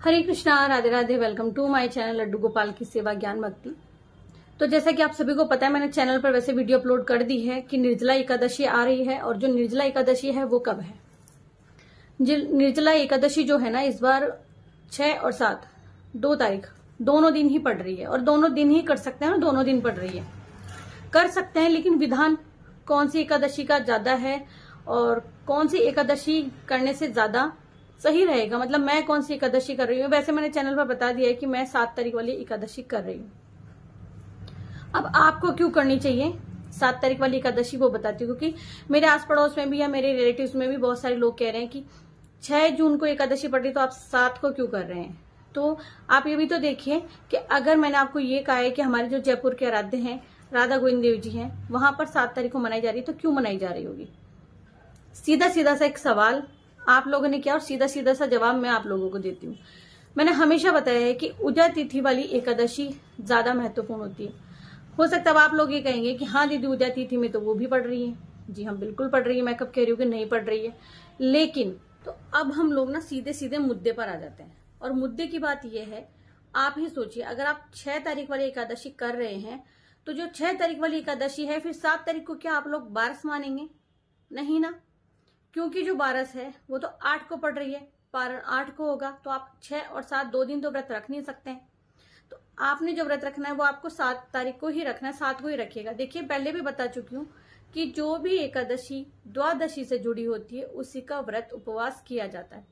Hare Krishna, Radhe Radhe. Welcome to my channel Laddu Gopal की सेवा ज्ञान भक्ति। तो जैसा कि आप सभी को पता है, मैंने चैनल पर वैसे वीडियो अपलोड कर दी है कि निर्जला एकादशी आ रही है, और जो निर्जला एकादशी है वो कब है। निर्जला एकादशी जो है ना, इस बार 6 और 7 2 तारीख दोनों दिन ही पड़ रही है, और दोनों दिन ही कर सकते हैं ना, दोनों दिन पड़ रही है, कर सकते हैं। लेकिन विधान कौन सी एकादशी का ज्यादा है और कौन सी एकादशी करने से ज्यादा सही रहेगा, मतलब मैं कौन सी एकादशी कर रही हूँ। वैसे मैंने चैनल पर बता दिया है कि मैं 7 तारीख वाली एकादशी कर रही हूँ। अब आपको क्यों करनी चाहिए 7 तारीख वाली एकादशी, वो बताती हूँ। क्योंकि मेरे आस पड़ोस में भी या मेरे रिलेटिव्स में भी बहुत सारे लोग कह रहे हैं कि 6 जून को एकादशी पड़ रही, तो आप 7 को क्यों कर रहे हैं। तो आप ये भी तो देखिए कि अगर मैंने आपको ये कहा है कि हमारे जो जयपुर के आराध्य हैं राधा गोविंद देव जी हैं, वहां पर 7 तारीख को मनाई जा रही है, तो क्यों मनाई जा रही होगी। सीधा सीधा सा एक सवाल आप लोगों ने किया और सीधा सीधा सा जवाब मैं आप लोगों को देती हूँ। मैंने हमेशा बताया है कि उदय तिथि वाली एकादशी ज्यादा महत्वपूर्ण होती है। हो सकता है अब आप लोग ये कहेंगे कि हाँ दीदी, उदय तिथि में तो वो भी पड़ रही है। जी हाँ, बिल्कुल पड़ रही है। मैं कब कह रही हूँ कि नहीं पड़ रही है। लेकिन तो अब हम लोग ना सीधे सीधे मुद्दे पर आ जाते हैं, और मुद्दे की बात यह है, आप ही सोचिए, अगर आप 6 तारीख वाली एकादशी कर रहे हैं, तो जो 6 तारीख वाली एकादशी है, फिर 7 तारीख को क्या आप लोग बारस मानेंगे? नहीं ना, क्योंकि जो बारस है वो तो 8 को पड़ रही है, पारण 8 को होगा, तो आप 6 और 7 2 दिन तो व्रत रख नहीं सकते हैं। तो आपने जो व्रत रखना है वो आपको 7 तारीख को ही रखना है, 7 को ही रखिएगा। देखिए, पहले भी बता चुकी हूँ कि जो भी एकादशी द्वादशी से जुड़ी होती है उसी का व्रत उपवास किया जाता है।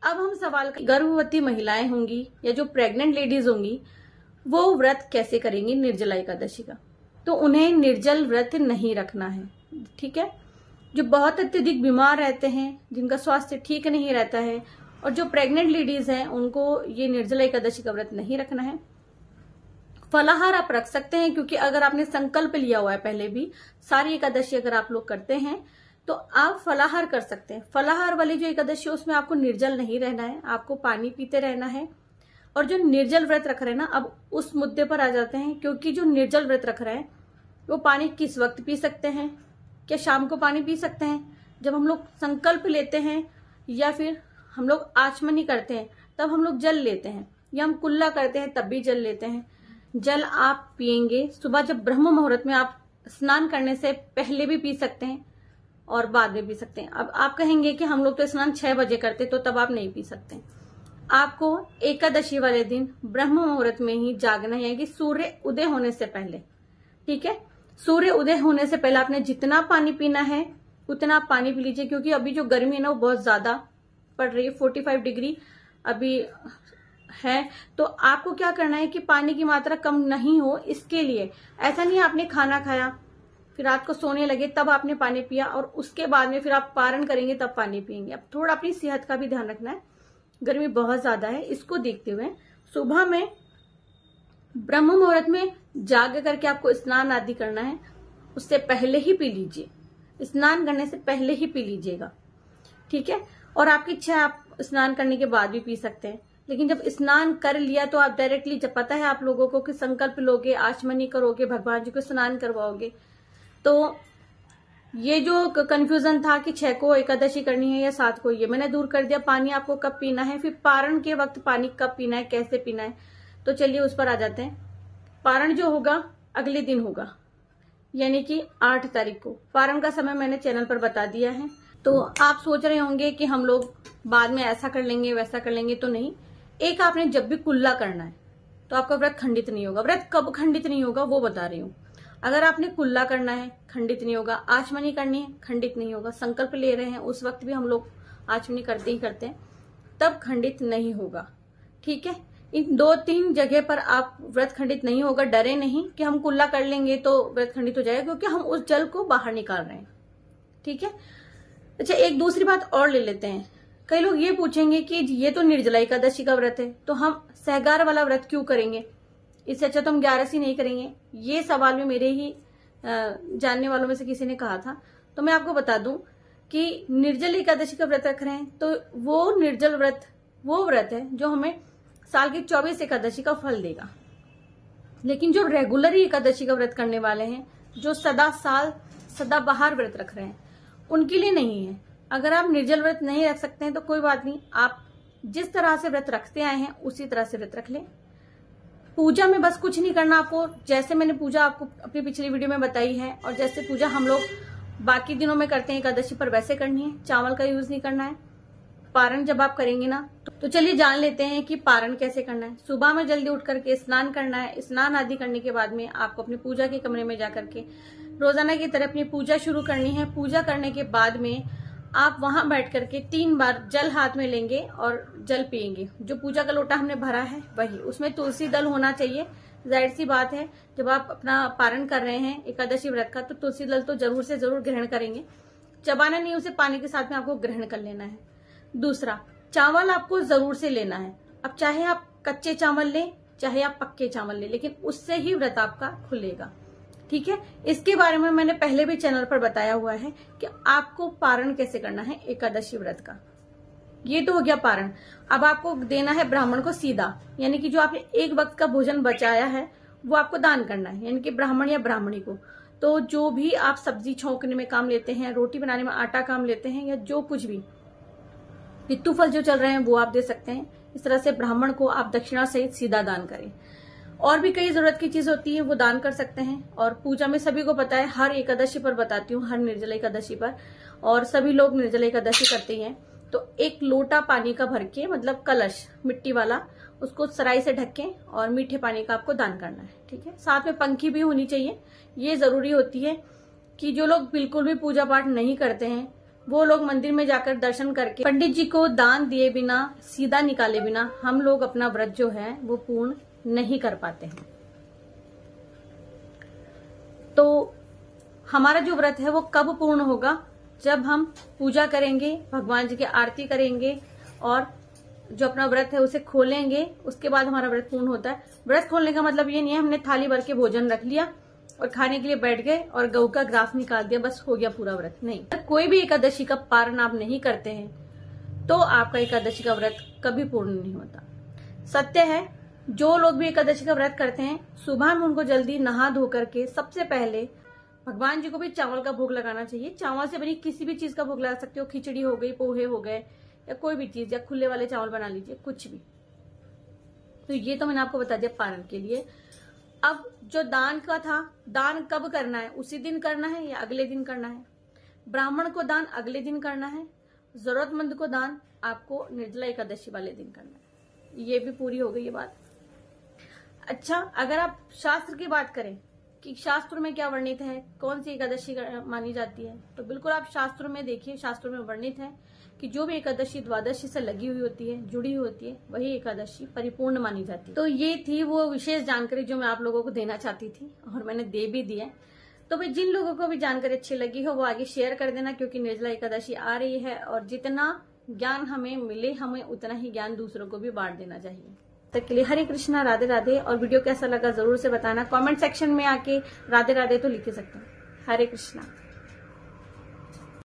अब हम सवाल, गर्भवती महिलाएं होंगी या जो प्रेग्नेंट लेडीज होंगी, वो व्रत कैसे करेंगी निर्जला एकादशी का। तो उन्हें निर्जल व्रत नहीं रखना है, ठीक है। जो बहुत अत्यधिक बीमार रहते हैं, जिनका स्वास्थ्य ठीक नहीं रहता है, और जो प्रेग्नेंट लेडीज हैं, उनको ये निर्जला एकादशी का व्रत नहीं रखना है। फलाहार आप रख सकते हैं, क्योंकि अगर आपने संकल्प लिया हुआ है पहले भी, सारी एकादशी अगर आप लोग करते हैं तो आप फलाहार कर सकते हैं। फलाहार वाली जो एकादशी है उसमें आपको निर्जल नहीं रहना है, आपको पानी पीते रहना है। और जो निर्जल व्रत रख रहे हैं ना, अब उस मुद्दे पर आ जाते हैं, क्योंकि जो निर्जल व्रत रख रहे हैं वो पानी किस वक्त पी सकते हैं। क्या शाम को पानी पी सकते हैं जब हम लोग संकल्प लेते हैं, या फिर हम लोग आचमनी करते हैं तब हम लोग जल लेते हैं, या हम कुल्ला करते हैं तब भी जल लेते हैं। जल आप पिएंगे सुबह जब ब्रह्म मुहूर्त में, आप स्नान करने से पहले भी पी सकते हैं और बाद में पी सकते हैं। अब आप कहेंगे कि हम लोग तो स्नान 6 बजे करते, तो तब आप नहीं पी सकते। आपको एकादशी वाले दिन ब्रह्म मुहूर्त में ही जागना है, कि सूर्य उदय होने से पहले, ठीक है। सूर्य उदय होने से पहले आपने जितना पानी पीना है उतना आप पानी पी लीजिए, क्योंकि अभी जो गर्मी है ना वो बहुत ज्यादा पड़ रही है, 45 डिग्री अभी है। तो आपको क्या करना है कि पानी की मात्रा कम नहीं हो, इसके लिए ऐसा नहीं आपने खाना खाया फिर रात को सोने लगे तब आपने पानी पिया, और उसके बाद में फिर आप पारण करेंगे तब पानी पिएंगे। अब थोड़ा अपनी सेहत का भी ध्यान रखना है, गर्मी बहुत ज्यादा है। इसको देखते हुए सुबह में ब्रह्म मुहूर्त में जाग करके आपको स्नान आदि करना है, उससे पहले ही पी लीजिए। स्नान करने से पहले ही पी लीजिएगा, ठीक है। और आपकी इच्छा है आप स्नान करने के बाद भी पी सकते हैं, लेकिन जब स्नान कर लिया तो आप डायरेक्टली, जब पता है आप लोगों को कि संकल्प लोगे, आचमनी करोगे, भगवान जी को स्नान करवाओगे, तो ये जो कंफ्यूजन था कि 6 को एकादशी करनी है या 7 को, ये मैंने दूर कर दिया। पानी आपको कब पीना है, फिर पारण के वक्त पानी कब पीना है, कैसे पीना है, तो चलिए उस पर आ जाते हैं। पारण जो होगा अगले दिन होगा, यानी कि 8 तारीख को। पारण का समय मैंने चैनल पर बता दिया है। तो आप सोच रहे होंगे कि हम लोग बाद में ऐसा कर लेंगे वैसा कर लेंगे, तो नहीं। एक आपने जब भी कुल्ला करना है तो आपका व्रत खंडित नहीं होगा। व्रत कब खंडित नहीं होगा वो बता रही हूँ। अगर आपने कुल्ला करना है खंडित नहीं होगा, आचमनी करनी है खंडित नहीं होगा, संकल्प ले रहे हैं उस वक्त भी हम लोग आचमनी करते ही करते हैं, तब खंडित नहीं होगा, ठीक है। इन 2-3 जगह पर आप व्रत खंडित नहीं होगा। डरे नहीं कि हम कुल्ला कर लेंगे तो व्रत खंडित हो जाएगा, क्योंकि हम उस जल को बाहर निकाल रहे हैं, ठीक है। अच्छा, एक दूसरी बात और ले लेते हैं। कई लोग ये पूछेंगे कि ये तो निर्जला एकादशी का व्रत है, तो हम सहगार वाला व्रत क्यों करेंगे, इससे अच्छा तो हम 11 नहीं करेंगे। ये सवाल भी मेरे ही जानने वालों में से किसी ने कहा था। तो मैं आपको बता दूं कि निर्जल एकादशी का व्रत रख रहे हैं तो वो निर्जल व्रत वो व्रत है जो हमें साल की 24 एकादशी का फल देगा। लेकिन जो रेगुलर एकादशी का व्रत करने वाले हैं, जो सदा बाहर व्रत रख रहे हैं, उनके लिए नहीं है। अगर आप निर्जल व्रत नहीं रख सकते हैं तो कोई बात नहीं, आप जिस तरह से व्रत रखते आए हैं उसी तरह से व्रत रख लें। पूजा में बस कुछ नहीं करना आपको, जैसे मैंने पूजा आपको अपनी पिछली वीडियो में बताई है और जैसे पूजा हम लोग बाकी दिनों में करते हैं एकादशी पर, वैसे करनी है। चावल का यूज नहीं करना है। पारण जब आप करेंगे ना, तो चलिए जान लेते हैं कि पारण कैसे करना है। सुबह में जल्दी उठ करके स्नान करना है। स्नान आदि करने के बाद में आपको अपनी पूजा के कमरे में जाकर के रोजाना की तरह अपनी पूजा शुरू करनी है। पूजा करने के बाद में आप वहां बैठ करके 3 बार जल हाथ में लेंगे और जल पिएंगे। जो पूजा का लोटा हमने भरा है वही, उसमें तुलसी दल होना चाहिए। जाहिर सी बात है, जब आप अपना पारण कर रहे हैं एकादशी व्रत का, तो तुलसी दल तो जरूर से जरूर ग्रहण करेंगे। चबाना नहीं, उसे पानी के साथ में आपको ग्रहण कर लेना है। दूसरा, चावल आपको जरूर से लेना है। अब चाहे आप कच्चे चावल लें, चाहे आप पक्के चावल लें, लेकिन उससे ही व्रत आपका खुलेगा। ठीक है, इसके बारे में मैंने पहले भी चैनल पर बताया हुआ है कि आपको पारण कैसे करना है एकादशी व्रत का। ये तो हो गया पारण। अब आपको देना है ब्राह्मण को सीधा, यानी कि जो आपने एक वक्त का भोजन बचाया है वो आपको दान करना है, यानी कि ब्राह्मण या ब्राह्मणी को। तो जो भी आप सब्जी छौंकने में काम लेते हैं, रोटी बनाने में आटा काम लेते हैं, या जो कुछ भी पित्तू फल जो चल रहे हैं वो आप दे सकते हैं। इस तरह से ब्राह्मण को आप दक्षिणा सहित सीधा दान करें। और भी कई जरूरत की चीज होती है वो दान कर सकते हैं। और पूजा में सभी को पता है, हर एकादशी पर बताती हूँ, हर निर्जला एकादशी पर, और सभी लोग निर्जला एकादशी करते हैं, तो 1 लोटा पानी का भर के, मतलब कलश मिट्टी वाला, उसको सराय से ढकें और मीठे पानी का आपको दान करना है। ठीक है, साथ में पंखी भी होनी चाहिए। ये जरूरी होती है कि जो लोग बिल्कुल भी पूजा पाठ नहीं करते हैं वो लोग मंदिर में जाकर दर्शन करके पंडित जी को दान दिए बिना, सीधा निकाले बिना, हम लोग अपना व्रत जो है वो पूर्ण नहीं कर पाते हैं। तो हमारा जो व्रत है वो कब पूर्ण होगा? जब हम पूजा करेंगे, भगवान जी की आरती करेंगे और जो अपना व्रत है उसे खोलेंगे, उसके बाद हमारा व्रत पूर्ण होता है। व्रत खोलने का मतलब ये नहीं है हमने थाली भर के भोजन रख लिया और खाने के लिए बैठ गए और गऊ का ग्रास निकाल दिया, बस हो गया पूरा व्रत। नहीं, कोई भी एकादशी का पारण आप नहीं करते हैं तो आपका एकादशी का व्रत कभी पूर्ण नहीं होता। सत्य है, जो लोग भी एकादशी का व्रत करते हैं, सुबह में उनको जल्दी नहा धो करके सबसे पहले भगवान जी को भी चावल का भोग लगाना चाहिए। चावल से बनी किसी भी चीज का भोग लगा सकते हो, खिचड़ी हो गई, पोहे हो गए, या कोई भी चीज, या खुले वाले चावल बना लीजिए, कुछ भी। तो ये तो मैंने आपको बता दिया पारण के लिए। अब जो दान का था, दान कब करना है? उसी दिन करना है या अगले दिन करना है? ब्राह्मण को दान अगले दिन करना है, जरूरतमंद को दान आपको निर्जला एकादशी वाले दिन करना है। ये भी पूरी हो गई ये बात। अच्छा, अगर आप शास्त्र की बात करें कि शास्त्र में क्या वर्णित है, कौन सी एकादशी मानी जाती है, तो बिल्कुल आप शास्त्रों में देखिए। शास्त्रों में वर्णित है कि जो भी एकादशी द्वादशी से लगी हुई होती है, जुड़ी हुई होती है, वही एकादशी परिपूर्ण मानी जाती है। तो ये थी वो विशेष जानकारी जो मैं आप लोगों को देना चाहती थी और मैंने दे भी दिया। तो भाई जिन लोगों को भी जानकारी अच्छी लगी हो वो आगे शेयर कर देना, क्योंकि निर्जला एकादशी आ रही है और जितना ज्ञान हमें मिले, हमें उतना ही ज्ञान दूसरों को भी बांट देना चाहिए। तक के लिए हरे कृष्णा, राधे राधे। और वीडियो कैसा लगा जरूर से बताना। कमेंट सेक्शन में आके राधे राधे तो लिख सकते हैं। हरे कृष्णा।